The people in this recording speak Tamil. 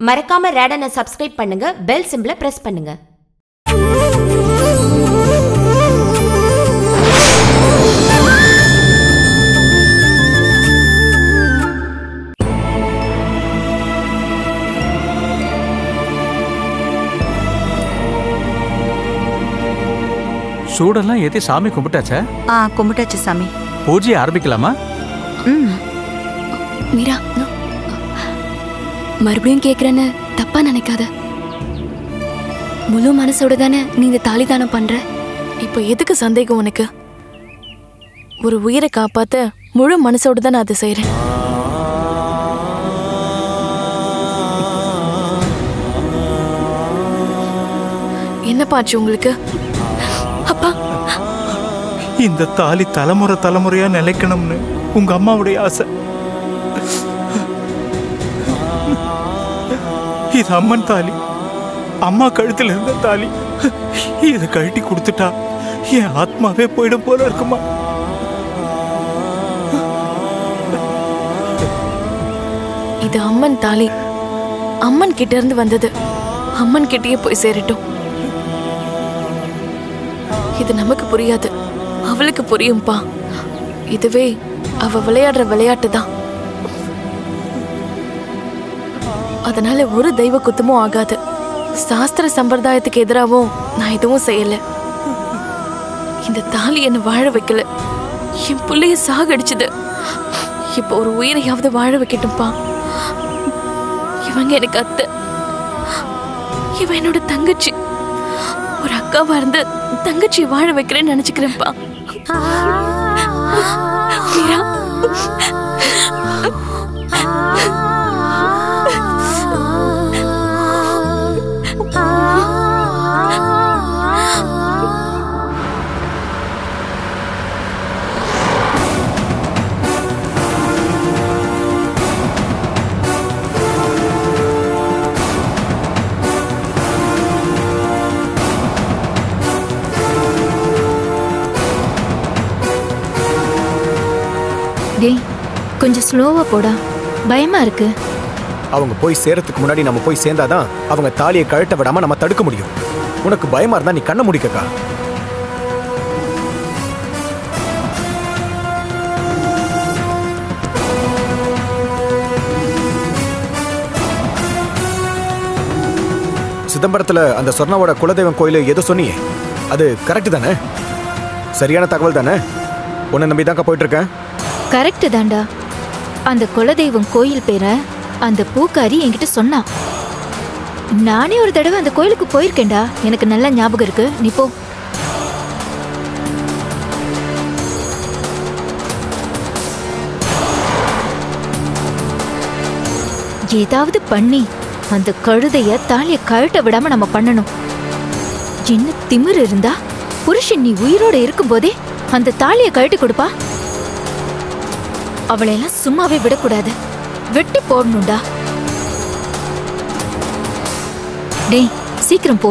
மறக்காம ரேடனை சப்ஸ்கிரைப் பண்ணுங்க, பெல் சிம்பிளை பிரஸ் பண்ணுங்க. சூடெல்லாம் ஏத்தி சாமி கும்பிட்டாச்சா? கும்பிட்டாச்சு சாமி. பூஜையை ஆரம்பிக்கலாமா? மீரா, மறுபடியும் கேக்குறேன்னு தப்பா நினைக்காத. முழு மனசோட தானே நீ இந்த தாலி தானம் பண்ற. இப்போ எதுக்கு சந்தேகம் உனக்கு? ஒரு உயிரை காப்பாத்த முழு மனசோட தான் நான் அதை செய்யறேன். என்னப்பா ஆச்சு உங்களுக்கு? அப்பா, இந்த தாலி தலைமுறை தலைமுறையா நிலைக்கணும்னு உங்க அம்மாவுடைய ஆசை. இது அம்மன் தாலி, அம்மா கழுத்துல இருந்த தாலி. இதை கழட்டி கொடுத்துட்டா என் ஆத்மாவே போயிடும் போல இருக்குமா? இது அம்மன் தாலி, அம்மன் கிட்ட இருந்து வந்தது, அம்மன் கிட்டயே போய் சேரட்டும். இது நமக்கு புரியாது, அவளுக்கு புரியும்பா. இதுவே அவ விளையாடுற விளையாட்டு தான். அதனால ஒரு தெய்வ குத்தமும் ஆகாது. சாஸ்திர சம்பிரதாயத்துக்கு எதிராகவும் நான் எதுவும் செய்யல. இந்த தாலி என்ன வாழ வைக்கல, என் பிள்ளைய சாகடிச்சது. இப்ப ஒரு உயிரையாவது வாழ வைக்கட்டும்பா. இவங்க எனக்கு அத்தை, இவன் என்னோட தங்கச்சி. ஒரு அக்காவா இருந்து தங்கச்சியை வாழ வைக்கிறேன்னு நினைச்சுக்கிறேன்ப்பா. மீரா, கொஞ்சம் ஸ்லோவா போடா, பயமா இருக்கு. அவங்க போய் சேரத்துக்கு முன்னாடி நம்ம போய் சேர்ந்தாதான் அவங்க தாலியை கழட்ட விடாம நம்ம தடுக்க முடியும். உனக்கு பயமா இருந்தா நீ கண்ண முடிக்கக்கா. சிதம்பரத்துல அந்த சொர்ணாவோட குலதெய்வம் கோயில ஏதோ சொன்னியே, அது கரெக்ட் தானே? சரியான தகவல் தானே? உன்னை நம்பிதாக்கா போயிட்டு இருக்கேன். கரெக்ட் தாண்டா. அந்த குலதெய்வம் கோயில் பேரை அந்த பூக்காரி என்கிட்ட சொன்னா. நானே ஒரு தடவை அந்த கோயிலுக்கு போயிருக்கேன்டா, எனக்கு நல்ல ஞாபகம் இருக்கு. நீ போ. ஏதாவது பண்ணி அந்த கழுதைய தாலிய கழட்ட விடாம நம்ம பண்ணணும். என்ன திமிரு இருந்தா புருஷன் நீ உயிரோட இருக்கும் போதே அந்த தாலிய கழட்டி கொடுப்பா? அவளையெல்லாம் சும்மாவே விடக்கூடாது, வெட்டி போடணும்டா. டேய், சீக்கிரம் போ.